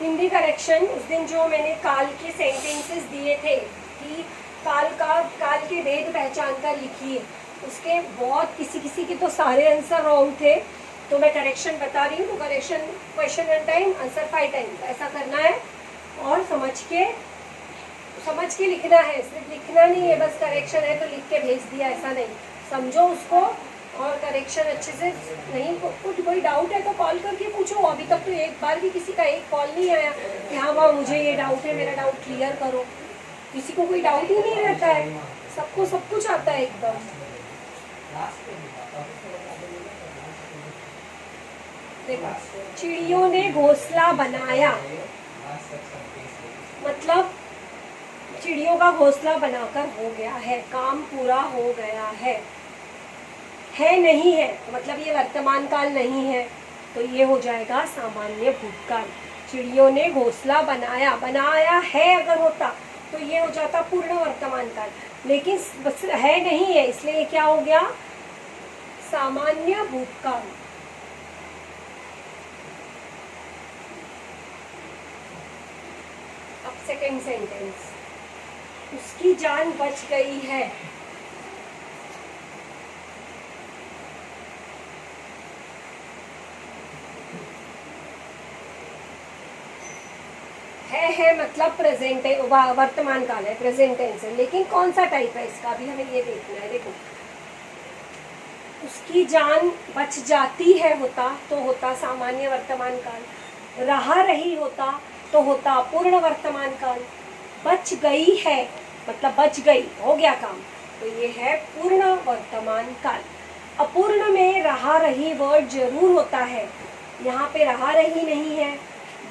Hindi correction. उस दिन जो मैंने काल के सेंटेंसेस दिए थे कि काल के भेद पहचान कर लिखिए, उसके बहुत किसी के तो सारे आंसर रॉन्ग थे, तो मैं करेक्शन बता रही हूँ। तो correction question 1 time answer 5 time ऐसा करना है और समझ के लिखना है। सिर्फ लिखना नहीं है बस, करेक्शन है तो लिख के भेज दिया ऐसा नहीं, समझो उसको और करेक्शन अच्छे से। नहीं कुछ कोई डाउट है तो कॉल करके पूछो। अभी तक तो एक बार भी किसी का एक कॉल नहीं आया कि हाँ वाह मुझे ये डाउट है, मेरा डाउट क्लियर करो। किसी को कोई डाउट ही नहीं रहता है, सबको सब कुछ आता है एकदम। देखो, चिड़ियों ने घोंसला बनाया, मतलब चिड़ियों का घोंसला बनाकर हो गया है, काम पूरा हो गया है नहीं है मतलब ये वर्तमान काल नहीं है, तो ये हो जाएगा सामान्य भूतकाल। चिड़ियों ने घोंसला बनाया है अगर होता तो ये हो जाता पूर्ण वर्तमान काल, लेकिन बस है नहीं है इसलिए ये क्या हो गया, सामान्य भूतकाल। अब सेकंड सेंटेंस, उसकी जान बच गई है। है मतलब प्रेजेंट है, वर्तमान काल है, प्रेजेंट टेंस है, लेकिन कौन सा टाइप है इसका भी हमें ये देखना है। देखो, उसकी जान बच जाती है होता तो होता सामान्य वर्तमान काल, रहा रही होता तो होता पूर्ण वर्तमान काल, बच गई है मतलब बच गई, हो गया काम, तो ये है पूर्ण वर्तमान काल। अपूर्ण में रहा रही वर्ड जरूर होता है, यहाँ पे रहा रही नहीं है,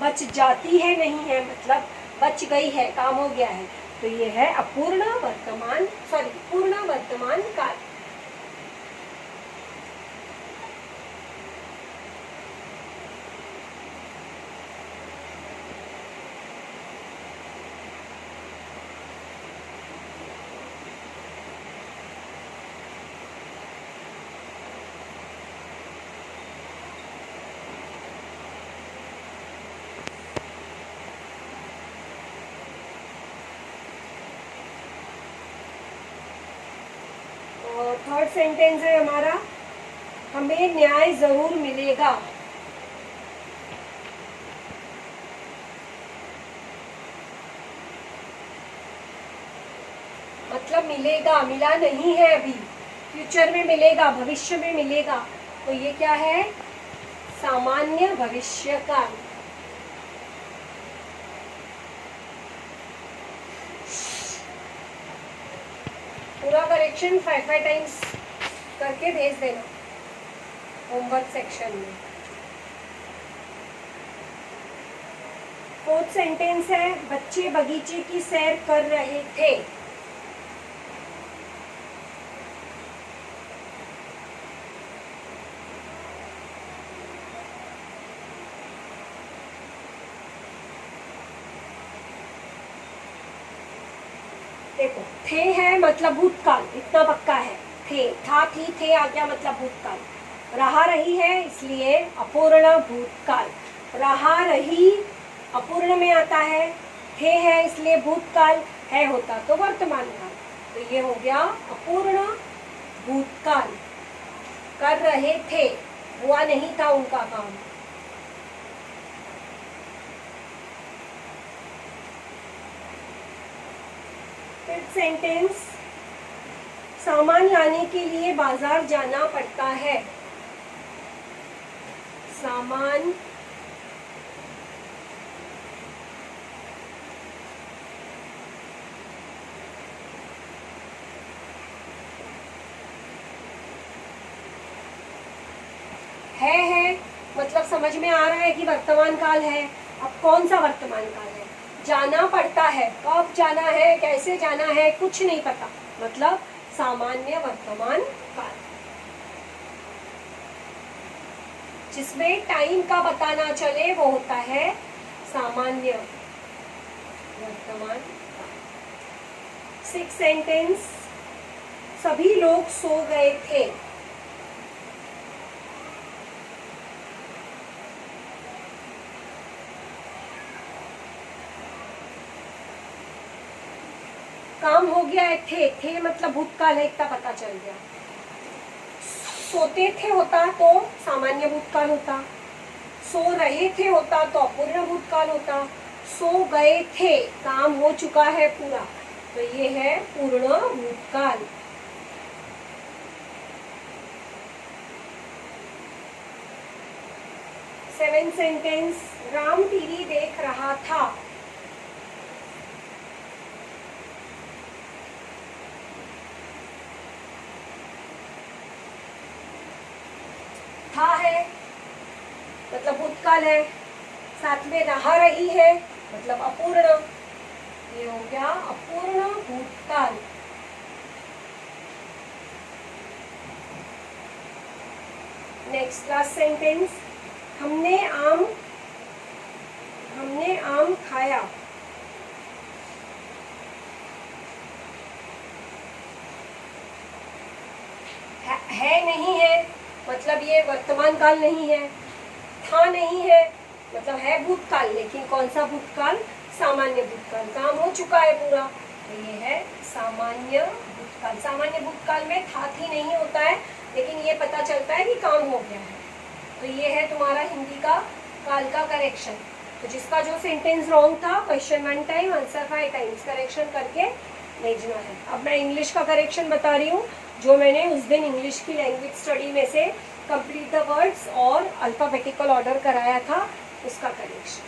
बच जाती है नहीं है, मतलब बच गई है, काम हो गया है, तो ये है पूर्ण वर्तमान काल। थर्ड सेंटेंस है हमारा, हमें न्याय जरूर मिलेगा। मतलब मिलेगा, मिला नहीं है अभी, फ्यूचर में मिलेगा, भविष्य में मिलेगा, तो ये क्या है, सामान्य भविष्य काल। पूरा करेक्शन 5 टाइम्स करके भेज देना होमवर्क सेक्शन में। फोर्थ सेंटेंस है, बच्चे बगीचे की सैर कर रहे थे। देखो, थे है मतलब भूतकाल, इतना पक्का है, थे था थी थे आ गया मतलब भूतकाल। रहा रही है इसलिए अपूर्ण भूतकाल, रहा रही अपूर्ण में आता है, थे है इसलिए भूतकाल, है होता तो वर्तमान काल, तो ये हो गया अपूर्ण भूतकाल। कर रहे थे, हुआ नहीं था उनका काम। फिफ्थ सेंटेंस, सामान लाने के लिए बाजार जाना पड़ता है। सामान है मतलब समझ में आ रहा है कि वर्तमान काल है। अब कौन सा वर्तमान काल है, जाना पड़ता है, कब जाना है, कैसे जाना है, कुछ नहीं पता, मतलब सामान्य वर्तमान काल। जिसमें टाइम का पता ना चले वो होता है सामान्य वर्तमान काल। सिक्स सेंटेंस, सभी लोग सो गए थे। काम हो गया है, थे मतलब भूतकाल है, इतना पता चल गया। सोते थे होता तो सामान्य भूतकाल होता, सो रहे थे होता तो अपूर्ण भूतकाल होता, सो गए थे काम हो चुका है पूरा, तो ये है पूर्ण भूतकाल। सेवन सेंटेंस, राम टीवी देख रहा था। था है मतलब भूतकाल है, साथ में नहा रही है मतलब अपूर्ण, ये हो गया अपूर्ण भूतकाल। नेक्स्ट लास्ट सेंटेंस, हमने आम खाया। है नहीं है मतलब ये वर्तमान काल नहीं है, था नहीं है मतलब है भूतकाल, लेकिन कौन सा भूतकाल? सामान्य भूतकाल, काम हो चुका है पूरा, तो ये है सामान्य भूतकाल। सामान्य भूतकाल में था थी नहीं होता है, लेकिन ये पता चलता है कि काम हो गया है। तो ये है तुम्हारा हिंदी का काल का करेक्शन। तो जिसका जो सेंटेंस रॉन्ग था, question 1 time answer 5 times correction करके भेजना है। अब मैं इंग्लिश का करेक्शन बता रही हूँ, जो मैंने उस दिन इंग्लिश की लैंग्वेज स्टडी में से कंप्लीट द वर्ड्स और अल्फाबेटिकल ऑर्डर कराया था, उसका करेक्शन।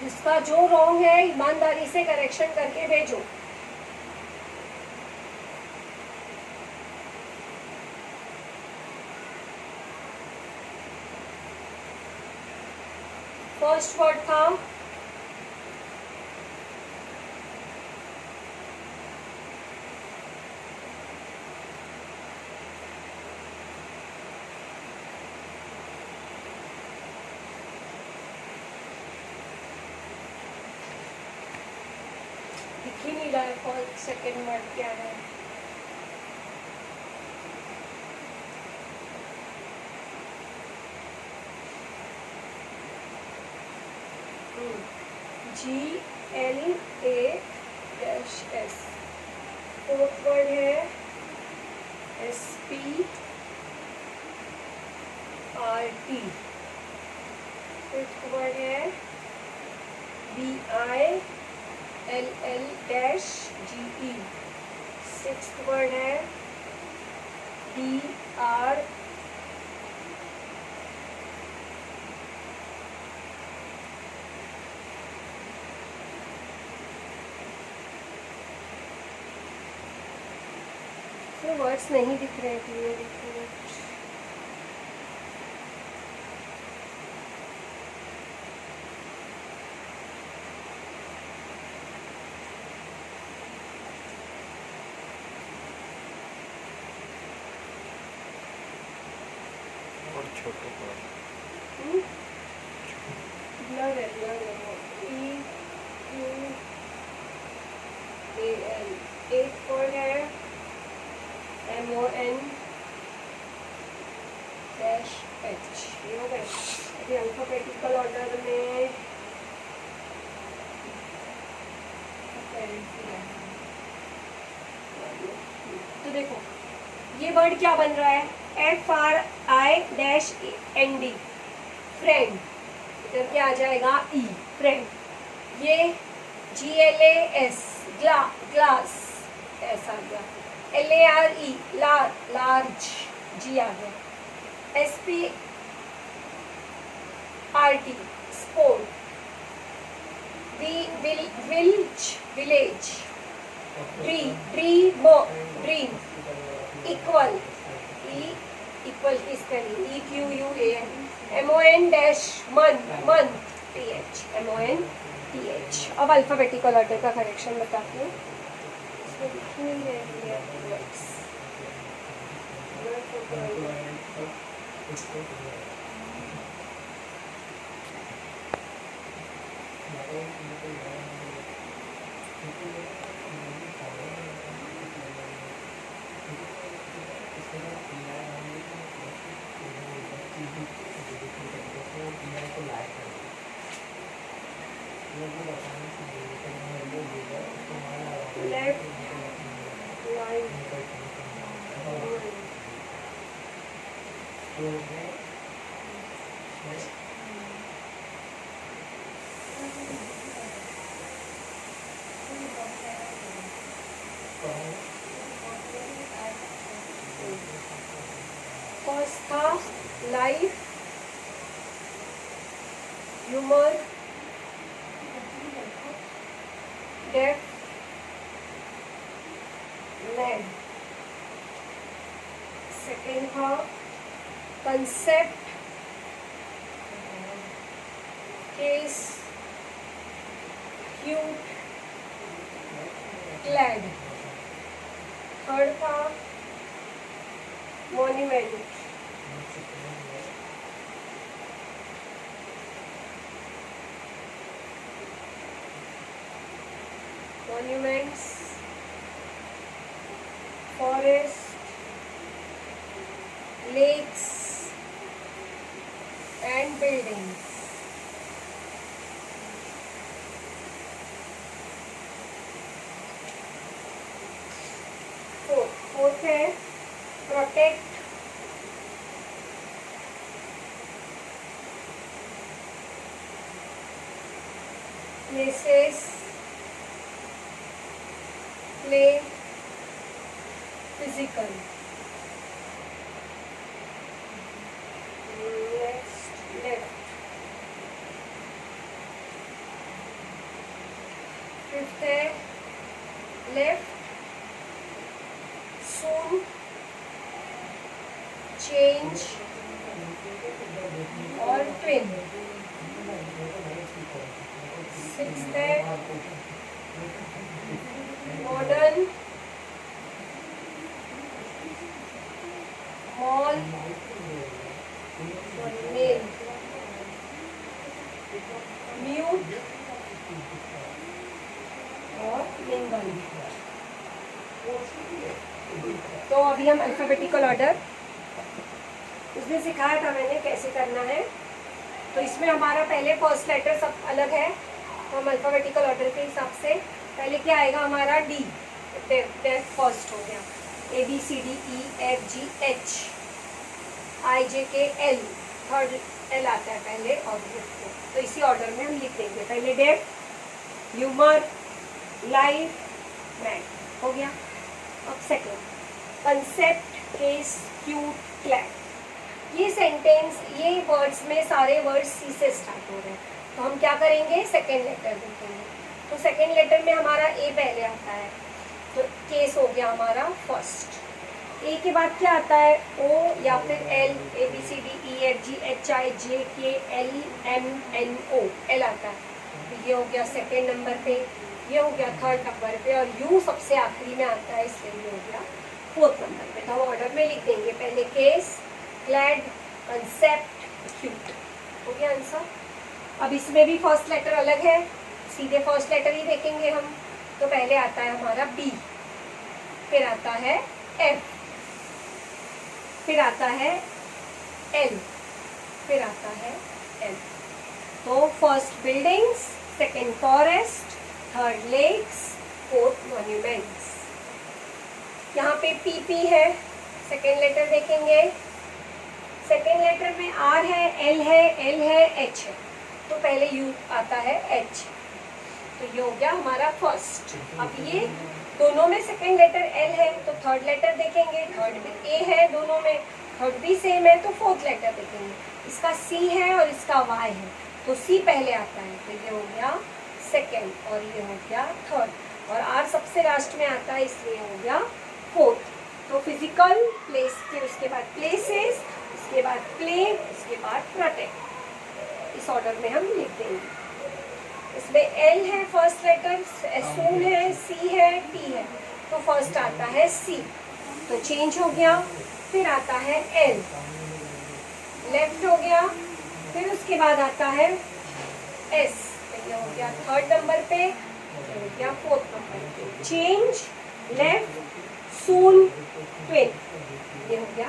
जिसका जो रॉन्ग है ईमानदारी से करेक्शन करके भेजो। फर्स्ट वर्ड था दिख ही नहीं रहा है, फर्स्ट सेकेंड वर्ड क्या है? GLA-S। फोर्थ वर्ड है SPRT। फिफ्थ वर्ड है BILL-GE। सिक्स्थ वर्ड है DR। वर्ड्स नहीं दिख रहे, क्लियर दिख रहे हैं। और छोटो पर ब्लर है, ब्लर है। EQAL। एक वर्ड है MON-H। ये हो गए। अभी अल्फाबेटिकल ऑर्डर में तो देखो ये वर्ड क्या बन रहा है? FRIND, friend. इधर क्या आ जाएगा? E, friend. ये GLAS, ग्लास, ऐसा आ गया। LARE, लार्ज, G आ गया। SPRT, sport. Village. Dream, equal, E equal की स्पेलिंग EQ MON डैश मन मन TH MON TH। अब अल्फाबेटिकल ऑर्डर का करेक्शन बताती हूँ, इसमें लिख नहीं रही है वर्ड्स। लेफ्ट राइट फर्स्ट था life, humour, deaf, land. Second था concept, case, cute, clad. Third था monument, monuments, forest, lakes and buildings। Fourth है protect, places, play, physical. Fifth है लेफ्ट, सून, चेंज और ट्विन। सिक्स्थ है modern, mall, mail, mute और mingle. तो अभी हम अल्फाबेटिकल ऑर्डर उसने सिखाया था मैंने कैसे करना है। तो इसमें हमारा पहले फर्स्ट लेटर सब अलग है, तो हम अल्फाबेटिकल ऑर्डर के हिसाब से पहले क्या आएगा हमारा D, डेफ फर्स्ट हो गया, ABCDEFGH IJK L, third L आता है पहले और तो इसी ऑर्डर में हम लिख देंगे। पहले डेफ, ह्यूमर, लाइफ, मैन हो गया। अब second concept, case, cute, clad. ये सेंटेंस, ये वर्ड्स में सारे वर्ड्स C से स्टार्ट हो रहे हैं, तो हम क्या करेंगे सेकेंड लेटर देखेंगे। तो सेकेंड लेटर में हमारा A पहले आता है, तो केस हो गया हमारा फर्स्ट। A के बाद क्या आता है O या फिर L, ABCDEFGHIJKLMNO, L आता है, तो ये हो गया सेकेंड नंबर पे, ये हो गया थर्ड नंबर पे और U सबसे आखिरी में आता है, इसलिए ये हो गया फोर्थ नंबर पे। तो हम ऑर्डर में लिख देंगे पहले केस, क्लैड, कंसेप्ट, क्यूट। हो गया आंसर। अब इसमें भी फर्स्ट लेटर अलग है, सीधे फर्स्ट लेटर ही देखेंगे हम। तो पहले आता है हमारा B, फिर आता है F, फिर आता है L, फिर आता है M। तो first buildings, second forest, third lakes, fourth monuments. यहाँ पे PP है, सेकेंड लेटर देखेंगे। सेकेंड लेटर में R है, L है, L है, H है, तो पहले U आता है H, तो ये हो गया हमारा फर्स्ट। अब ये दोनों में सेकेंड लेटर L है, तो थर्ड लेटर देखेंगे, थर्ड में A है, दोनों में थर्ड भी सेम है, तो फोर्थ लेटर देखेंगे। इसका C है और इसका Y है, तो C पहले आता है, तो ये हो गया सेकेंड और ये हो गया थर्ड, और R सबसे लास्ट में आता है, इसलिए हो गया फोर्थ। तो फिजिकल, प्लेस के उसके बाद प्लेसेस, उसके बाद प्ले, उसके बाद प्रोटेक्ट। इस ऑर्डर में हम लिख देंगे। इसमें एल है फर्स्ट लेटर, सून है, सी है, टी है, तो फर्स्ट आता है सी, तो चेंज हो गया। फिर आता है एल, लेफ्ट हो गया। फिर उसके बाद आता है एस, ये हो गया थर्ड नंबर पे, ये हो गया फोर्थ नंबर पे। चेंज, लेफ्ट, सून, ट्विन, ये हो गया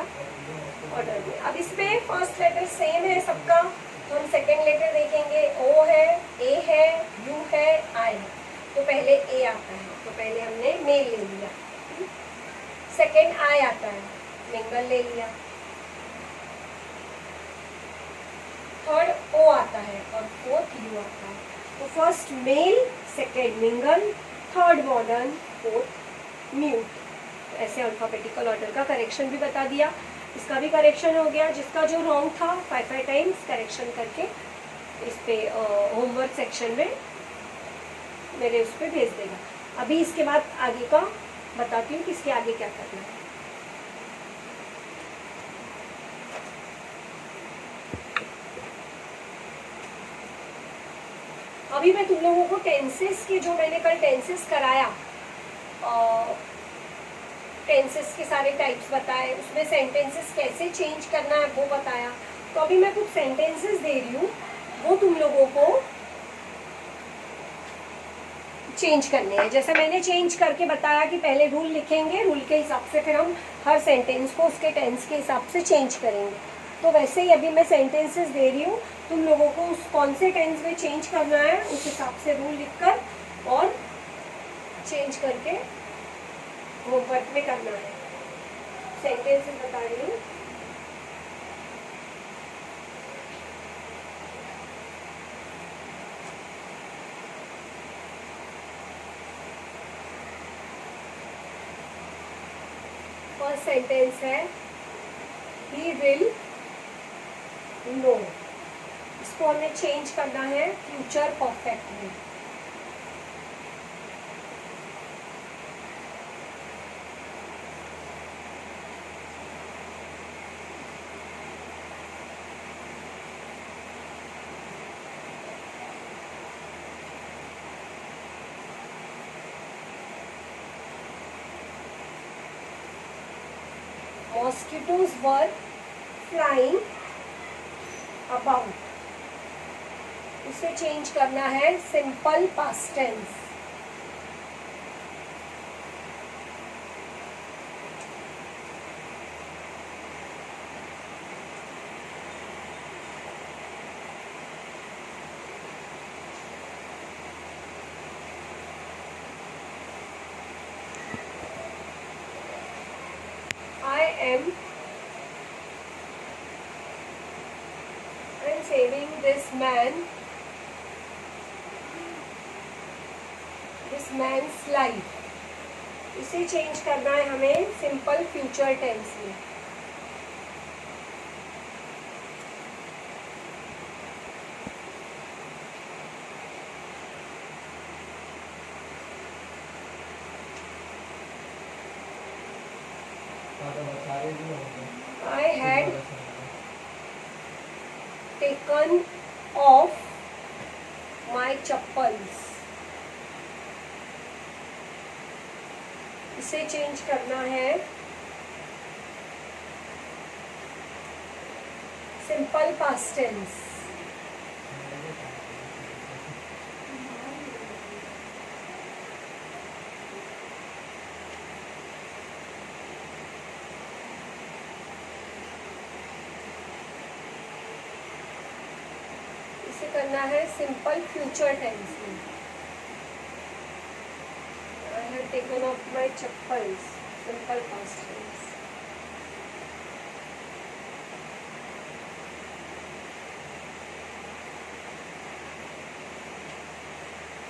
ऑर्डर में। अब इसमें फर्स्ट लेटर सेम है सबका, तो हम सेकेंड लेटर देखेंगे। ओ है, ए है, यू है, आई है, तो पहले ए आता है, तो पहले हमने मेल ले लिया। सेकेंड आई आता है, मिंगल ले लिया। थर्ड ओ आता है और फोर्थ यू आता है, तो first male, second mingle, third modern, fourth mute. ऐसे अल्फाबेटिकल ऑर्डर का करेक्शन भी बता दिया, इसका भी करेक्शन हो गया। जिसका जो रॉन्ग था 5 टाइम्स करेक्शन करके इस पे होमवर्क सेक्शन में मेरे उस पर भेज देगा। अभी इसके बाद आगे का बताती हूँ कि इसके आगे क्या करना है। अभी मैं तुम लोगों को टेंसेस के, जो मैंने कल टेंसेस कराया, टेंसेस के सारे टाइप्स बताए, उसमें सेंटेंसेस कैसे चेंज करना है वो बताया। तो अभी मैं कुछ सेंटेंसेस दे रही हूँ, वो तुम लोगों को चेंज करने हैं। जैसे मैंने चेंज करके बताया कि पहले रूल लिखेंगे, रूल के हिसाब से फिर हम हर सेंटेंस को उसके टेंस के हिसाब से चेंज करेंगे। तो वैसे ही अभी मैं सेंटेंसेस दे रही हूँ, तुम लोगों को उस कौन से टेंस में चेंज करना है उस हिसाब से रूल लिखकर और चेंज करके होमवर्क में करना है। सेंटेंसेस बता रही हूँ। फर्स्ट सेंटेंस है ही विल नो, इसको हमें चेंज करना है फ्यूचर परफेक्ट में। Mosquitoes were flying about, इसे चेंज करना है simple past tense. I'm saving this man's life, इसे चेंज करना है हमें सिंपल फ्यूचर टेंस में। I had taken off my chappals, इसे चेंज करना है सिंपल पास्ट टेंस। करना है सिंपल फ्यूचर टेंस में। I have taken off my chappals, simple past tense.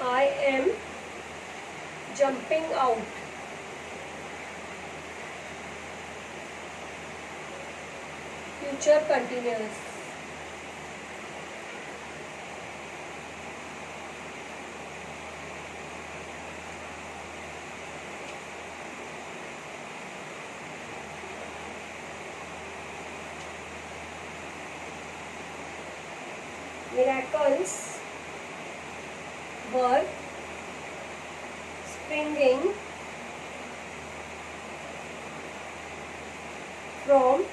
I am jumping out, future continuous. miracles were springing from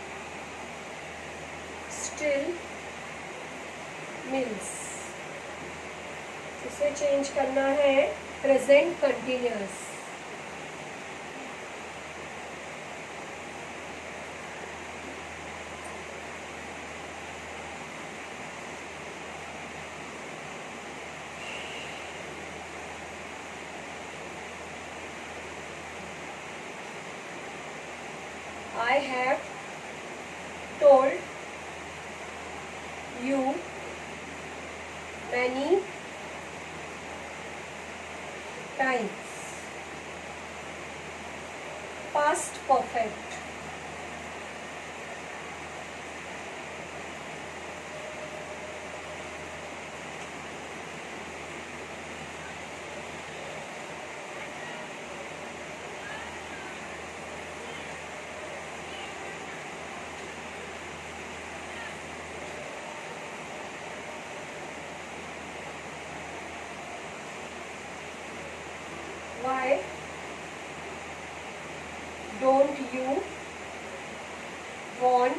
still mills. इसे change करना है present continuous. I have told you many times. Past perfect. Why don't you want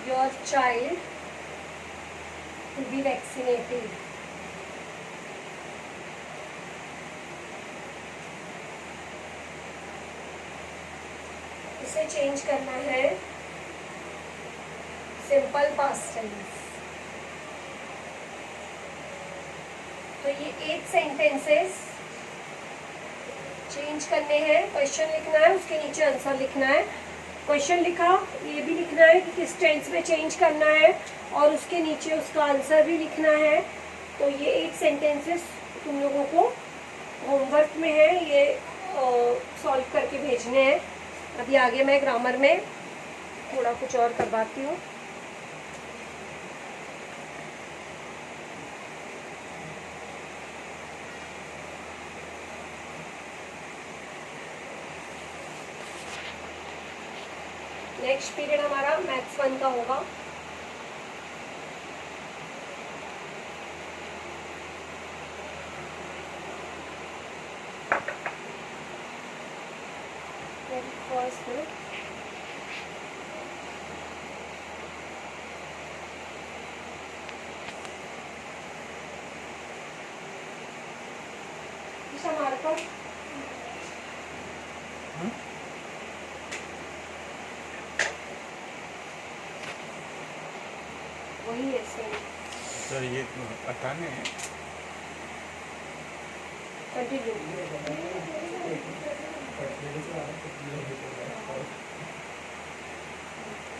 your child to be vaccinated? इसे change करना है simple past tense. तो ये 8 sentences change करने हैं. क्वेश्चन लिखना है, उसके नीचे आंसर लिखना है. क्वेश्चन लिखा, ये भी लिखना है कि किस टेंस में चेंज करना है और उसके नीचे उसका आंसर भी लिखना है. तो ये 8 सेंटेंसेस तुम लोगों को होमवर्क में है, ये सॉल्व करके भेजने हैं. अभी आगे मैं ग्रामर में थोड़ा कुछ और करवाती हूँ. नेक्स्ट पीरियड हमारा मैथ्स 1 का होगा. हमारे पास वही है सेम. सर ये अटाने हैं. कंटिन्यू.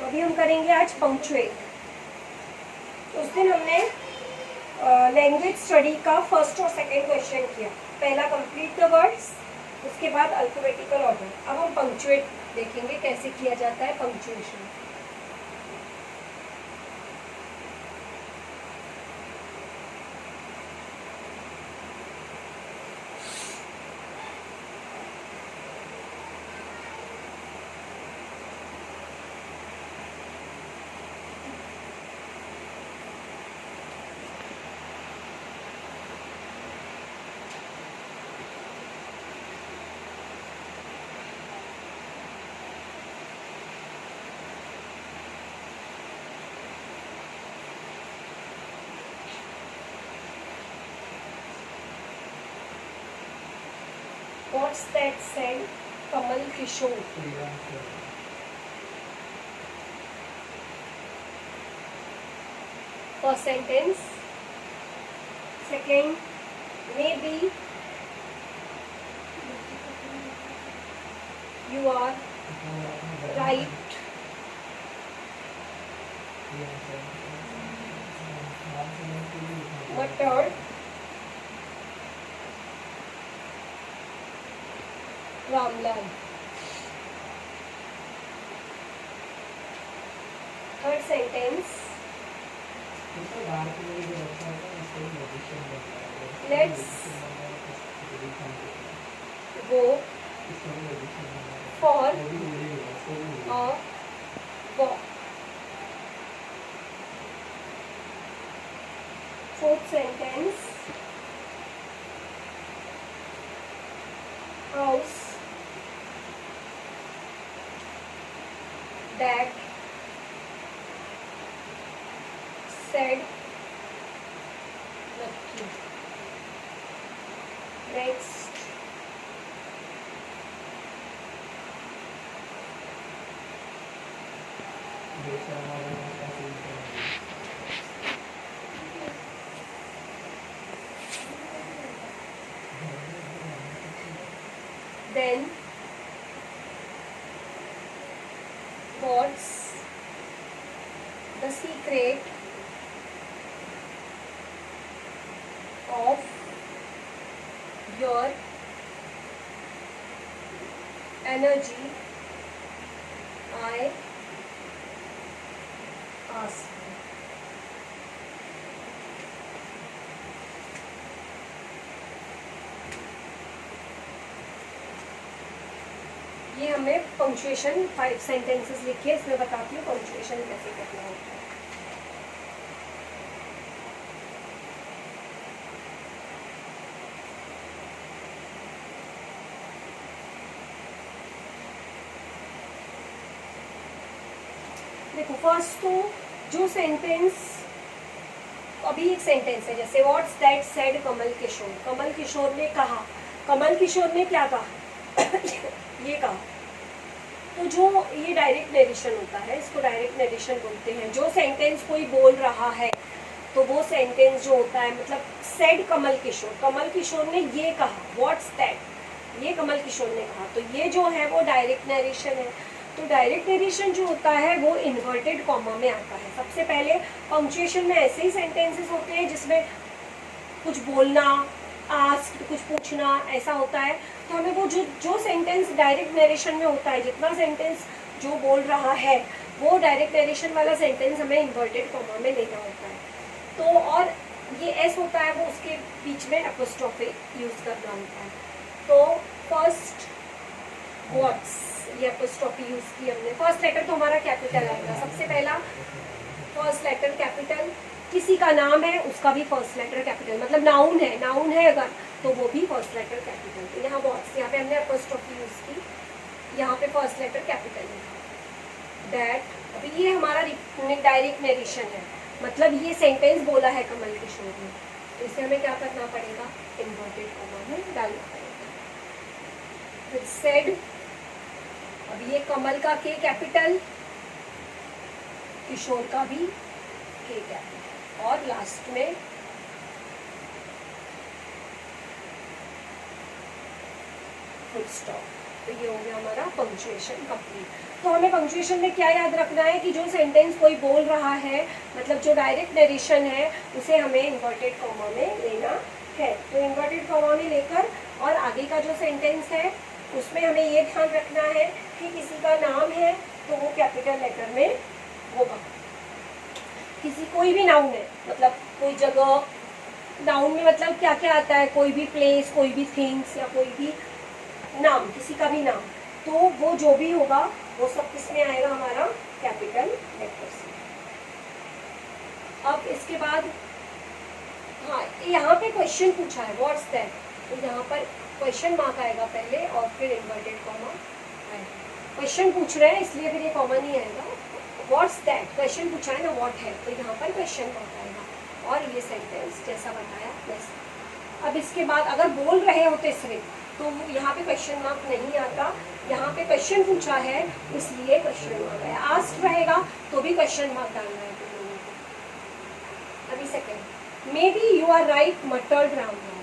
अभी हम करेंगे आज पंक्चुएट. उस दिन हमने लैंग्वेज स्टडी का फर्स्ट और सेकंड क्वेश्चन किया. पहला कंप्लीट द वर्ड्स, उसके बाद अल्फाबेटिकल ऑर्डर. अब हम पंक्चुएट देखेंगे कैसे किया जाता है punctuation. What's that said Kamal Kishore? First sentence. Second, maybe you are right. Muttered Ramlal. Third sentence. Let's go for a walk. knows that said नक्की. Next, then what's the secret of your energy, I ask. ये हमें punctuation 5 sentences लिखी है, इसमें बताती हूँ punctuation कैसे करना होता है. देखो फर्स्ट तो जो सेंटेंस, अभी एक सेंटेंस है जैसे what's that said Kamal Kishore. Kamal Kishore ने कहा. कमल किशोर ने क्या कहा? ये कहा. तो जो ये डायरेक्ट नरेशन होता है, इसको डायरेक्ट नरेशन बोलते हैं. जो सेंटेंस कोई बोल रहा है तो वो सेंटेंस जो होता है, मतलब सेड कमल किशोर, कमल किशोर ने ये कहा, व्हाट्स दैट, ये कमल किशोर ने कहा, तो ये जो है वो डायरेक्ट नरेशन है. तो डायरेक्ट नरेशन जो होता है वो इन्वर्टेड कॉमा में आता है. सबसे पहले पंक्चुएशन में ऐसे ही सेंटेंसेस होते हैं जिसमें कुछ बोलना, आस्क, कुछ पूछना, ऐसा होता है. तो हमें वो जो सेंटेंस डायरेक्ट नरेशन में होता है, जितना सेंटेंस जो बोल रहा है वो डायरेक्ट नरेशन वाला सेंटेंस हमें इन्वर्टेड कॉमा में लेना होता है. तो और ये एस होता है, वो उसके बीच में एपोस्ट्रोफी यूज़ करना होता है. तो फर्स्ट व्हाट्स, ये एपोस्ट्रोफी यूज़ की हमने. फर्स्ट लेटर तो हमारा कैपिटल आएगा. सबसे पहला फर्स्ट लेटर कैपिटल. किसी का नाम है उसका भी फर्स्ट लेटर कैपिटल, मतलब नाउन है अगर तो वो भी फर्स्ट लेटर कैपिटल. तो यहाँ व्हाट्स, यहाँ पे हमने एपोस्ट्रोफी यूज़ की, यहाँ पे फर्स्ट लेटर कैपिटल है. दैट, अभी ये हमारा डायरेक्ट नरेशन है, मतलब ये सेंटेंस बोला है कमल किशोर ने, तो इसे हमें क्या करना पड़ेगा? इन्वर्टेड कॉमा में डालना पड़ेगा. फिर सेड, अब ये कमल का के कैपिटल, किशोर का भी के कैपिटल, और लास्ट में फुल स्टॉप. तो ये हो गया हमारा पंक्चुएशन कंप्लीट. तो हमें पंक्चुएशन में क्या याद रखना है कि जो सेंटेंस कोई बोल रहा है, मतलब जो डायरेक्ट नरेशन है, उसे हमें इन्वर्टेड कॉमा में लेना है. तो इन्वर्टेड कॉमा में लेकर और आगे का जो सेंटेंस है उसमें हमें ये ध्यान रखना है कि किसी का नाम है तो वो कैपिटल लेटर में होगा. किसी कोई भी नाउन है, मतलब कोई जगह, नाउन में मतलब क्या क्या आता है, कोई भी प्लेस, कोई भी थिंग्स, या कोई भी नाम, किसी का भी नाम, तो वो जो भी होगा वो सब किसमें आएगा? हमारा कैपिटल लेटर से. अब इसके बाद हाँ, यहाँ पे क्वेश्चन पूछा है व्हाट्स दैट, तो यहाँ पर क्वेश्चन मार्क आएगा पहले और फिर इन्वर्टेड कॉमा आएगा. क्वेश्चन पूछ रहे हैं इसलिए फिर ये कॉमा नहीं आएगा. व्हाट्स दैट, क्वेश्चन पूछा है ना, व्हाट है, तो यहाँ पर क्वेश्चन मार्क आएगा और ये सेंटेंस जैसा बताया वैसा. अब इसके बाद अगर बोल रहे होते सिर्फ तो यहाँ पे क्वेश्चन मार्क नहीं आता. यहाँ पे क्वेश्चन पूछा है इसलिए क्वेश्चन मार्क है. आस्क रहेगा तो भी क्वेश्चन मार्क डालना है तुम लोगों को. अभी second, may be you are right muttered Ramlal.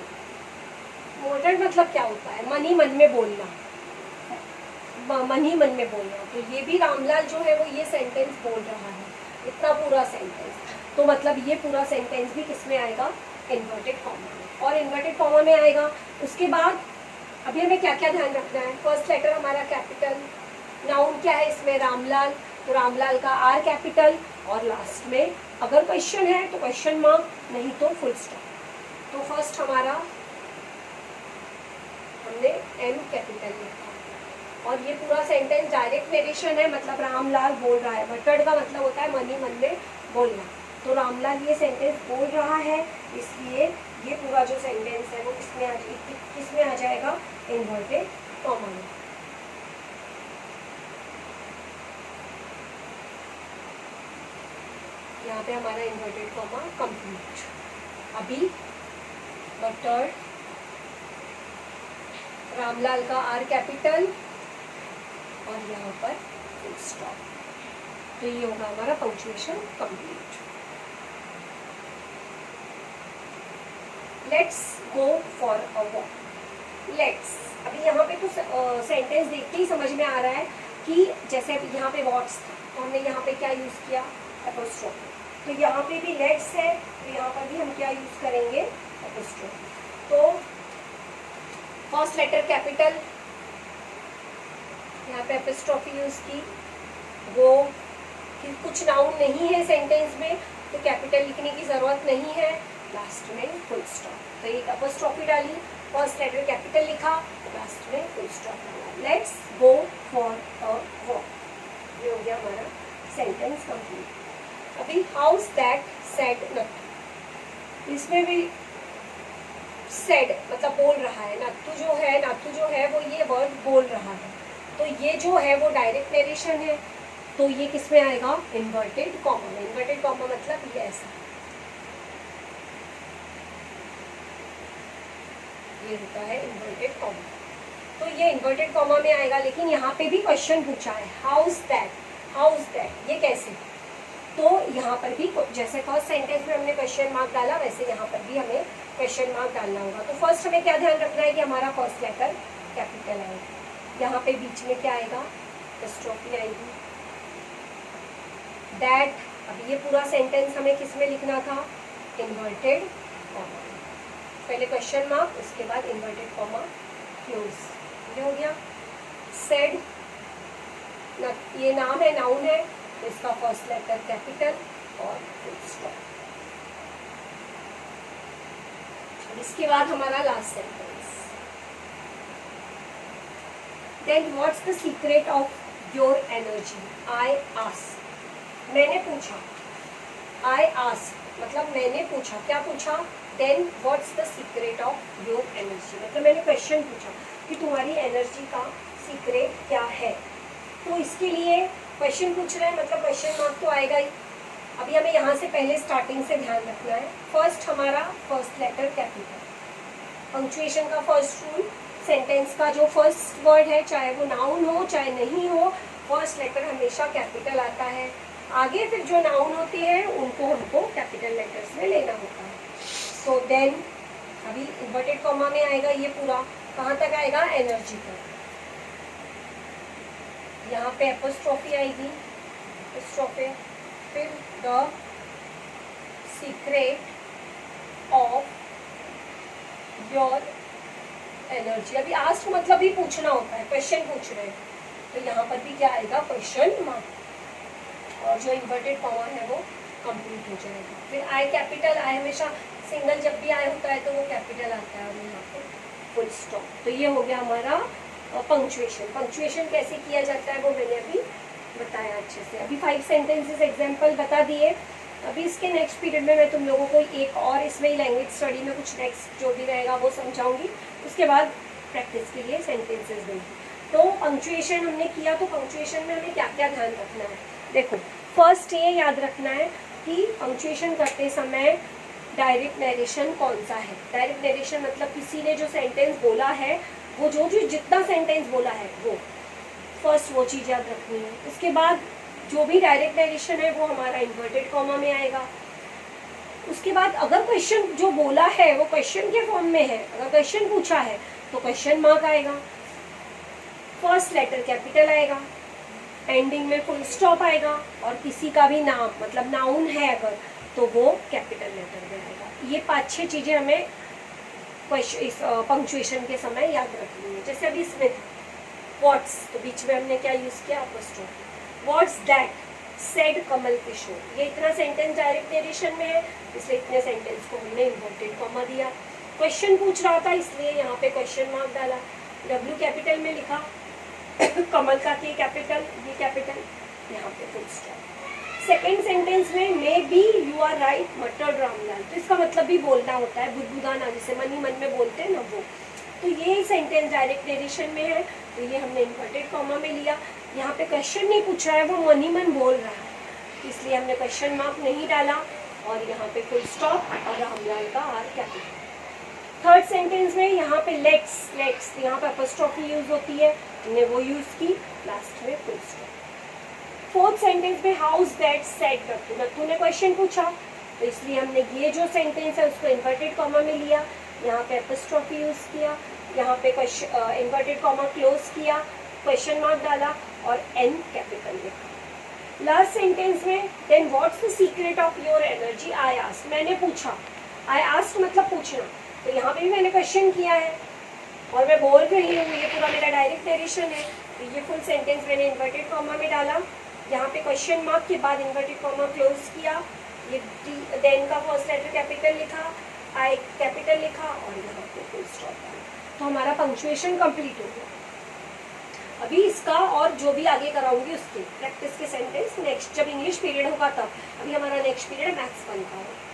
Muttered मतलब क्या होता है? मन ही मन में बोलना, मन ही मन में बोलना. तो ये भी रामलाल जो है वो ये सेंटेंस बोल रहा है, इतना पूरा सेंटेंस. तो मतलब ये पूरा सेंटेंस भी किस में आएगा? इन्वर्टेड कॉमा में. और इन्वर्टेड कॉमा में आएगा. उसके बाद अभी हमें क्या क्या ध्यान रखना है? फर्स्ट लेटर हमारा कैपिटल, नाउन क्या है इसमें? रामलाल, तो रामलाल का आर कैपिटल, और लास्ट में अगर क्वेश्चन है तो क्वेश्चन मार्क, नहीं तो फुल स्टॉप. तो फर्स्ट हमारा हमने एम कैपिटल लिखा और ये पूरा सेंटेंस डायरेक्ट नरेशन है, मतलब रामलाल बोल रहा है. मटर्ड का मतलब होता है मन ही मन में बोलना. तो रामलाल ये सेंटेंस बोल रहा है, इसलिए ये पूरा जो सेंटेंस है वो किसमें आ जाएगा? इन्वर्टेड यहाँ पे हमारा इन्वर्टेड कॉमा कंप्लीट। अभी बटर्ड, रामलाल का आर कैपिटल और यहाँ पर फुल स्टॉप। तो ये होगा हमारा punctuation complete. Let's go for a walk. Let's, अभी यहाँ पे तो सेंटेंस देखते ही समझ में आ रहा है कि जैसे अभी यहाँ पे व्हाट्स था तो हमने यहाँ पे क्या यूज़ किया, एपोस्ट्रोफी। तो यहाँ पे भी लेट्स है तो यहाँ पर भी हम क्या यूज़ करेंगे, एपोस्ट्रोफी। तो फर्स्ट लेटर कैपिटल, यहाँ पे एपोस्ट्रोफी यूज़ की। वो कि कुछ नाउन नहीं है सेंटेंस में तो कैपिटल लिखने की ज़रूरत नहीं है, लास्ट में फुल स्टॉप। तो एक एपोस्ट्रोफी डाली, फर्स्ट लेटर कैपिटल लिखा, लास्ट में फुल स्टॉप डाला। Let's go for a walk, ये हो गया हमारा सेंटेंस कंप्लीट। अभी हाउस दैट सेड नथु, इसमें भी सेड मतलब बोल रहा है, नथु जो है वो ये वर्ड बोल रहा है। तो ये जो है वो डायरेक्ट नरेशन है, तो ये किस में आएगा, इन्वर्टेड कॉमा में। इन्वर्टेड कॉमा मतलब ये ऐसा, ये होता है इन्वर्टेड कॉमा। तो ये इन्वर्टेड कॉमा में आएगा, लेकिन यहाँ पे भी क्वेश्चन पूछा है, हाउस दैट, ये कैसे। तो यहाँ पर भी जैसे फर्स्ट सेंटेंस में हमने क्वेश्चन मार्क डाला, वैसे यहाँ पर भी हमें क्वेश्चन मार्क डालना होगा। तो फर्स्ट हमें क्या ध्यान रखना है कि हमारा फर्स्ट लेटर कैपिटल आएगा। यहाँ पे बीच में क्या आएगा, एपोस्ट्रोफी आएगी। दैट, अभी ये पूरा सेंटेंस हमें किस में लिखना था, इन्वर्टेड कॉमा। पहले क्वेश्चन मार्क, उसके बाद इन्वर्टेड कॉमा क्लोज, ये हो गया। सेड, ये नाम है, नाउन है, तो इसका फर्स्ट लेटर कैपिटल और फुल स्टॉप। इसके बाद हमारा last sentence, then what's the secret of your energy, I ask, मैंने पूछा, आई आस्क मतलब मैंने पूछा, क्या पूछा, then what's the secret of your energy, मतलब मैंने क्वेश्चन पूछा कि तुम्हारी एनर्जी का सीक्रेट क्या है। तो इसके लिए क्वेश्चन पूछ रहे हैं मतलब क्वेश्चन मार्क तो आएगा ही। अभी हमें यहाँ से पहले स्टार्टिंग से ध्यान रखना है। फर्स्ट हमारा फर्स्ट लेटर कैपिटल, पंक्चुएशन का फर्स्ट रूल, सेंटेंस का जो फर्स्ट वर्ड है, चाहे वो नाउन हो चाहे नहीं हो, फर्स्ट लेटर हमेशा कैपिटल आता है। आगे फिर जो नाउन होते हैं उनको हमको कैपिटल लेटर्स में लेना होता है। सो देन अभी इन्वर्टेड कॉमा में आएगा ये पूरा, कहाँ तक आएगा, एनर्जी तक। यहाँ पे एपोस्ट्रोफी आएगी, एपोस्ट्रोफी, फिर the secret of your energy. अभी आस्क मतलब भी पूछना होता है, क्वेश्चन पूछ रहे हैं, तो यहाँ पर भी क्या आएगा, क्वेश्चन मार्क, और जो इन्वर्टेड कॉमा है वो कंप्लीट हो जाएगा। फिर आई कैपिटल, आई हमेशा सिंगल जब भी आई होता है तो वो कैपिटल आता है, और यहाँ पे फुल स्टॉप। तो ये हो गया हमारा पंक्चुएशन। पंक्चुएशन कैसे किया जाता है वो मैंने अभी बताया अच्छे से। अभी 5 सेंटेंसेस एग्जांपल बता दिए। अभी इसके नेक्स्ट पीरियड में मैं तुम लोगों को एक और इसमें लैंग्वेज स्टडी में कुछ नेक्स्ट जो भी रहेगा वो समझाऊंगी, उसके बाद प्रैक्टिस के लिए सेंटेंसेस दूंगी। तो पंक्चुएशन हमने किया, तो पंक्चुएशन में हमें क्या क्या ध्यान रखना है, देखो फर्स्ट ये याद रखना है कि पंक्चुएशन करते समय डायरेक्ट नरेशन कौन सा है। डायरेक्ट नरेशन मतलब किसी ने जो सेंटेंस बोला है वो जो जितना सेंटेंस बोला है वो फर्स्ट, वो चीज़ याद रखनी है। उसके बाद जो भी डायरेक्ट नरेशन है वो हमारा इन्वर्टेड कॉमा में आएगा। उसके बाद अगर क्वेश्चन जो बोला है वो क्वेश्चन के फॉर्म में है, अगर क्वेश्चन पूछा है तो क्वेश्चन मार्क आएगा, फर्स्ट लेटर कैपिटल आएगा, एंडिंग में फुल स्टॉप आएगा, और किसी का भी नाम मतलब नाउन है अगर तो वो कैपिटल लेटर में आएगा। ये 5-6 चीज़ें हमें इस पंक्चुएशन के समय याद रखनी है। जैसे अभी इसमें व्हाट्स, तो बीच में हमने क्या यूज़ किया, apostrophe. What's that said Kamal Kishore, ये इतना सेंटेंस डायरेक्ट नरेशन में है इसलिए इतने सेंटेंस को हमने इन्वर्टेड कॉमा दिया। क्वेश्चन पूछ रहा था इसलिए यहाँ पे क्वेश्चन मार्क डाला, डब्ल्यू कैपिटल में लिखा, कमल का के कैपिटल, ये कैपिटल, यहाँ पे फुल स्टॉप। सेकेंड सेंटेंस में may be you are right muttered Ramlal, तो इसका मतलब भी बोलना होता है, बुदबुदाना, जिसे मन ही मन में बोलते हैं ना वो। तो ये सेंटेंस डायरेक्ट नरेशन में है तो ये हमने इन्वर्टेड कॉमा में लिया। यहाँ पे क्वेश्चन नहीं पूछ रहा है, वो मन ही मन बोल रहा है, इसलिए हमने क्वेश्चन मार्क नहीं डाला और यहाँ पे फुल स्टॉप और रामलाल का आर कैपिटल। थर्ड सेंटेंस में यहाँ पे लेट्स लेट्स यहाँ पे अपॉस्ट्रोफी यूज होती है, हमने वो यूज की, लास्ट में फुल स्टॉप। फोर्थ सेंटेंस में how's that said Nathu, Nathu ने क्वेश्चन पूछा तो इसलिए हमने ये जो सेंटेंस है उसको इन्वर्टेड कॉमा में लिया, यहाँ पे अपॉस्ट्रोफी यूज किया, यहाँ पे इन्वर्टेड कॉमा क्लोज किया, क्वेश्चन मार्क डाला और एन कैपिटल लिखा। लास्ट सेंटेंस में then what's the secret of your energy I asked, मैंने पूछा, आई आस्क्ड मतलब पूछना, तो यहाँ पे भी मैंने क्वेश्चन किया है और मैं बोल रही हूँ, ये पूरा मेरा डायरेक्ट नरेशन है। तो ये फुल सेंटेंस मैंने इन्वर्टेड कॉमा में डाला, यहाँ पे क्वेश्चन मार्क के बाद इन्वर्टेड कॉमा क्लोज किया, ये देन का फर्स्ट लेटर कैपिटल लिखा, आई कैपिटल लिखा और यहाँ पे फुल स्टॉप डाला। तो हमारा पंक्चुएशन कंप्लीट हो गया। अभी इसका और जो भी आगे कराऊंगी उसके प्रैक्टिस के सेंटेंस नेक्स्ट जब इंग्लिश पीरियड होगा तब। अभी हमारा नेक्स्ट पीरियड मैथ्स 1 का है।